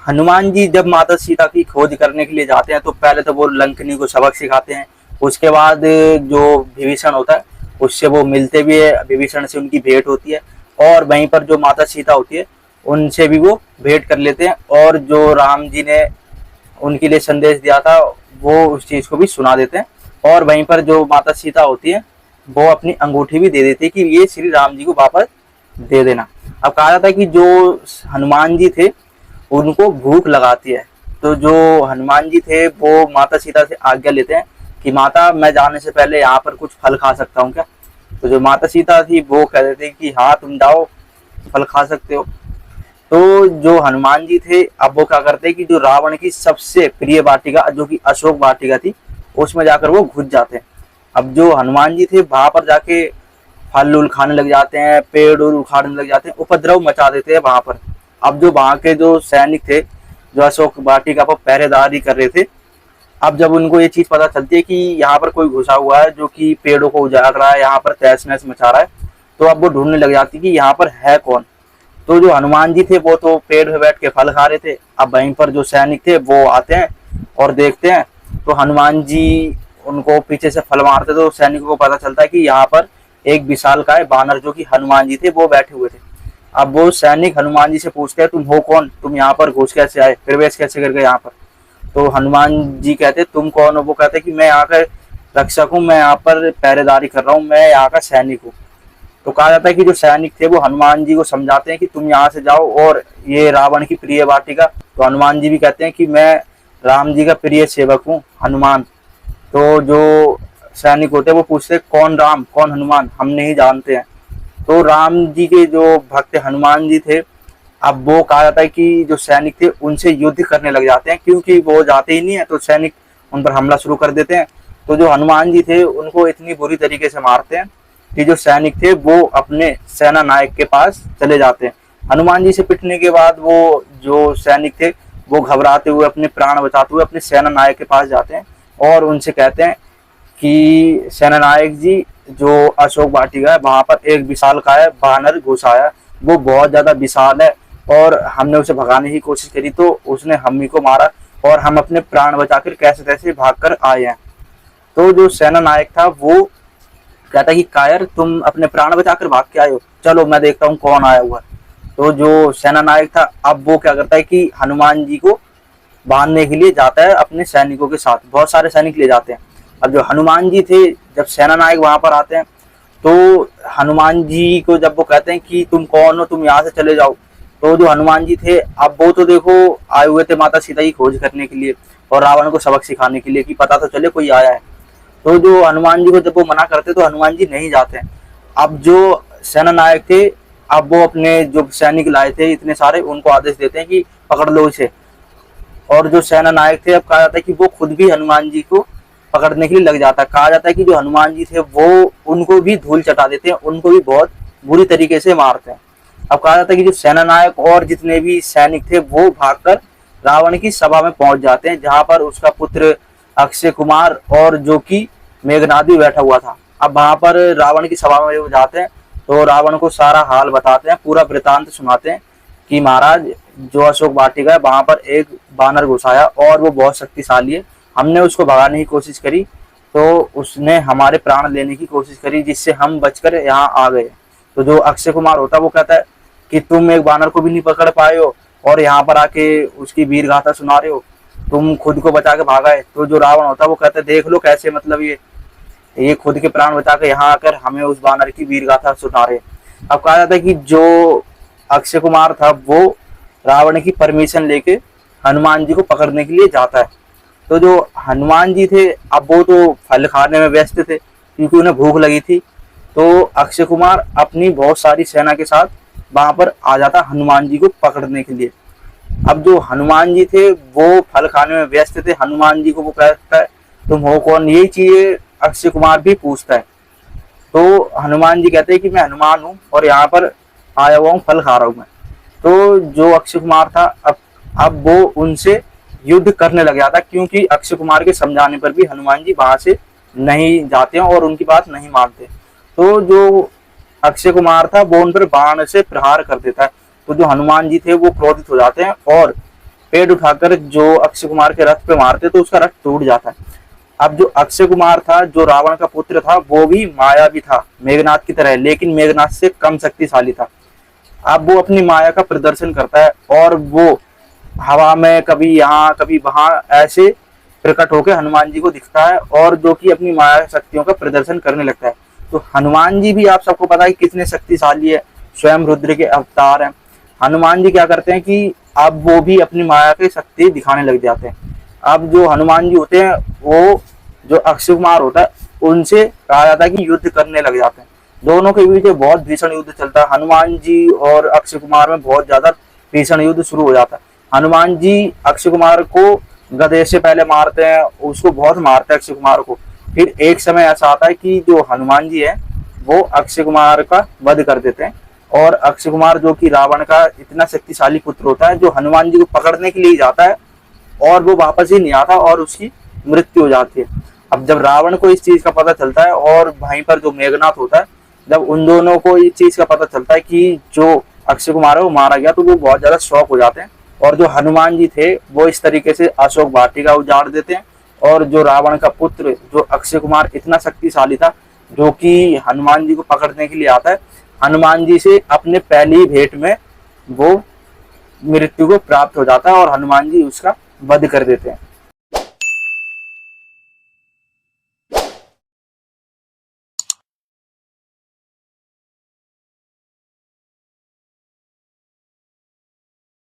हनुमान जी जब माता सीता की खोज करने के लिए जाते हैं तो पहले तो वो लंकनी को सबक सिखाते हैं। उसके बाद जो विभीषण होता है उससे वो मिलते भी है, विभीषण से उनकी भेंट होती है। और वहीं पर जो माता सीता होती है उनसे भी वो भेंट कर लेते हैं, और जो राम जी ने उनके लिए संदेश दिया था वो उस चीज को भी सुना देते हैं। और वहीं पर जो माता सीता होती है वो अपनी अंगूठी भी दे देती है कि ये श्री राम जी को वापस दे देना। अब कहा जाता है कि जो हनुमान जी थे उनको भूख लगाती है, तो जो हनुमान जी थे वो माता सीता से आज्ञा लेते हैं कि माता मैं जाने से पहले यहाँ पर कुछ फल खा सकता हूँ क्या। तो जो माता सीता थी वो कह देते कि हाँ तुम जाओ, फल खा सकते हो। तो जो हनुमान जी थे अब वो क्या करते कि जो रावण की सबसे प्रिय वाटिका जो कि अशोक वाटिका थी उसमें जाकर वो घुस जाते हैं। अब जो हनुमान जी थे वहां पर जाके फल उल खाने लग जाते हैं, पेड़ उड़ उखाड़ने लग जाते हैं, उपद्रव मचा देते हैं वहां पर। अब जो वहां के जो सैनिक थे जो अशोक वाटिका पर पहरेदारी कर रहे थे, अब जब उनको ये चीज पता चलती है कि यहाँ पर कोई घुसा हुआ है जो कि पेड़ों को उजाड़ रहा है, यहाँ पर तहस नहस मचा रहा है, तो अब वो ढूंढने लग जाती है कि यहाँ पर है कौन। तो जो हनुमान जी थे वो तो पेड़ पे बैठ के फल खा रहे थे। अब वहीं पर जो सैनिक थे वो आते हैं और देखते हैं, तो हनुमान जी उनको पीछे से फल मारते, तो सैनिकों को पता चलता है कि यहाँ पर एक विशालकाय बानर जो कि हनुमान जी थे वो बैठे हुए थे। अब वो सैनिक हनुमान जी से पूछते हैं तुम हो कौन, तुम यहाँ पर घुस कैसे आए, प्रवेश कैसे कर गए यहाँ पर। तो हनुमान जी कहते तुम कौन हो। वो कहते कि मैं यहाँ का रक्षक हूँ, मैं यहाँ पर पहरेदारी कर रहा हूँ, मैं यहाँ का सैनिक हूँ। तो कहा जाता है कि जो सैनिक थे वो हनुमान जी को समझाते हैं कि तुम यहाँ से जाओ और ये रावण की प्रिय वाटिका। तो हनुमान जी भी कहते हैं कि मैं राम जी का प्रिय सेवक हूँ हनुमान। तो जो सैनिक होते हैं वो पूछते कौन राम कौन हनुमान, हम नहीं जानते हैं। तो राम जी के जो भक्त हनुमान जी थे, अब वो कहा जाता है कि जो सैनिक थे उनसे युद्ध करने लग जाते हैं, क्योंकि वो जाते ही नहीं है तो सैनिक उन पर हमला शुरू कर देते हैं। तो जो हनुमान जी थे उनको इतनी बुरी तरीके से मारते हैं कि जो सैनिक थे वो अपने सेना नायक के पास चले जाते हैं। हनुमान जी से पिटने के बाद वो जो सैनिक थे वो घबराते हुए अपने प्राण बचाते हुए अपने सेना नायक के पास जाते हैं और उनसे कहते हैं कि सेना नायक जी, जो अशोक वाटिका है वहां पर एक विशालकाय बानर घुस आया, वो बहुत ज्यादा विशाल है और हमने उसे भगाने की कोशिश करी तो उसने हम ही को मारा और हम अपने प्राण बचाकर कैसे तैसे भाग कर आए हैं। तो जो सेना नायक था वो कहता कि कायर तुम अपने प्राण बचाकर भाग के आए हो, चलो मैं देखता हूँ कौन आया हुआ। तो जो सेना नायक था अब वो क्या करता है कि हनुमान जी को बांधने के लिए जाता है अपने सैनिकों के साथ, बहुत सारे सैनिक ले जाते हैं। अब जो हनुमान जी थे जब सेना नायक वहां पर आते हैं तो हनुमान जी को जब वो कहते हैं कि तुम कौन हो, तुम यहाँ से चले जाओ, तो जो हनुमान जी थे अब वो तो देखो आए हुए थे माता सीता की खोज करने के लिए और रावण को सबक सिखाने के लिए कि पता तो चले कोई आया है। तो जो हनुमान जी को जब वो मना करते तो हनुमान जी नहीं जाते। अब जो सेना नायक थे अब वो अपने जो सैनिक लाए थे इतने सारे उनको आदेश देते हैं कि पकड़ लो इसे। और जो सेना नायक थे अब कहा जाता है कि वो खुद भी हनुमान जी को पकड़ने के लिए लग जाता है। कहा जाता है कि जो हनुमान जी थे वो उनको भी धूल चटा देते हैं, उनको भी बहुत बुरी तरीके से मारते हैं। अब कहा जाता है कि जो सेना नायक और जितने भी सैनिक थे वो भागकर रावण की सभा में पहुंच जाते हैं, जहां पर उसका पुत्र अक्षय कुमार और जो कि मेघनाद भी बैठा हुआ था। अब वहां पर रावण की सभा में वो जाते हैं तो रावण को सारा हाल बताते हैं, पूरा वृतांत सुनाते हैं कि महाराज जो अशोक वाटिका है वहां पर एक बानर घुस आया और वो बहुत शक्तिशाली है, हमने उसको भगाने की कोशिश करी तो उसने हमारे प्राण लेने की कोशिश करी जिससे हम बचकर यहाँ आ गए। तो जो अक्षय कुमार होता है वो कहता है कि तुम एक बानर को भी नहीं पकड़ पाए हो और यहाँ पर आके उसकी वीर गाथा सुना रहे हो, तुम खुद को बचा के भागा है। तो जो रावण होता है वो कहता है देख लो कैसे, मतलब ये खुद के प्राण बचा के यहाँ आकर हमें उस बानर की वीर गाथा सुना रहे। अब कहा जाता है कि जो अक्षय कुमार था वो रावण की परमिशन लेके हनुमान जी को पकड़ने के लिए जाता है। तो जो हनुमान जी थे अब वो तो फल खाने में व्यस्त थे क्योंकि उन्हें भूख लगी थी। तो अक्षय कुमार अपनी बहुत सारी सेना के साथ वहां पर आ जाता हनुमान जी को पकड़ने के लिए। अब जो हनुमान जी थे वो फल खाने में व्यस्त थे, हनुमान जी को वो कहता है तुम हो कौन, यही चीजें अक्षय कुमार भी पूछता है। तो हनुमान जी कहते हैं कि मैं हनुमान हूँ और यहाँ पर आया हुआ हूँ, फल खा रहा हूँ मैं। तो जो अक्षय कुमार था अब वो उनसे युद्ध करने लग जाता क्योंकि अक्षय कुमार के समझाने पर भी हनुमान जी वहां से नहीं जाते हैं और उनकी बात नहीं मानते। तो जो अक्षय कुमार था वो उन पर बाण से प्रहार कर देता है। तो जो हनुमान जी थे वो क्रोधित हो जाते हैं और पेड़ उठाकर जो अक्षय कुमार के रथ पे मारते तो उसका रथ टूट जाता है। अब जो अक्षय कुमार था, जो रावण का पुत्र था, वो भी मायावी था मेघनाथ की तरह, लेकिन मेघनाथ से कम शक्तिशाली था। अब वो अपनी माया का प्रदर्शन करता है और वो हवा में कभी यहाँ कभी वहां ऐसे प्रकट होकर हनुमान जी को दिखता है और जो कि अपनी माया शक्तियों का प्रदर्शन करने लगता है। तो हनुमान जी भी आप सबको पता है कितने शक्तिशाली है, स्वयं रुद्र के अवतार हैं। हनुमान जी क्या करते हैं कि अब वो भी अपनी माया की शक्ति दिखाने लग जाते हैं। अब जो हनुमान जी होते हैं, वो जो अक्षय कुमार होता है उनसे कहा जाता है कि युद्ध करने लग जाते हैं। दोनों के बीच बहुत भीषण युद्ध चलता है। हनुमान जी और अक्षय कुमार में बहुत ज्यादा भीषण युद्ध शुरू हो जाता है। हनुमान जी अक्षय कुमार को गदे से पहले मारते हैं, उसको बहुत मारते हैं अक्षय कुमार को। फिर एक समय ऐसा आता है कि जो हनुमान जी है वो अक्षय कुमार का वध कर देते हैं और अक्षय कुमार जो कि रावण का इतना शक्तिशाली पुत्र होता है, जो हनुमान जी को पकड़ने के लिए जाता है और वो वापस ही नहीं आता और उसकी मृत्यु हो जाती है। अब जब रावण को इस चीज का पता चलता है और वहीं पर जो मेघनाथ होता है, जब उन दोनों को इस चीज का पता चलता है कि जो अक्षय कुमार है वो मारा गया, तो वो बहुत ज्यादा शॉक हो जाते हैं। और जो हनुमान जी थे वो इस तरीके से अशोक वाटिका उजाड़ देते हैं और जो रावण का पुत्र जो अक्षय कुमार इतना शक्तिशाली था, जो कि हनुमान जी को पकड़ने के लिए आता है, हनुमान जी से अपने पहली भेंट में वो मृत्यु को प्राप्त हो जाता है और हनुमान जी उसका वध कर देते हैं।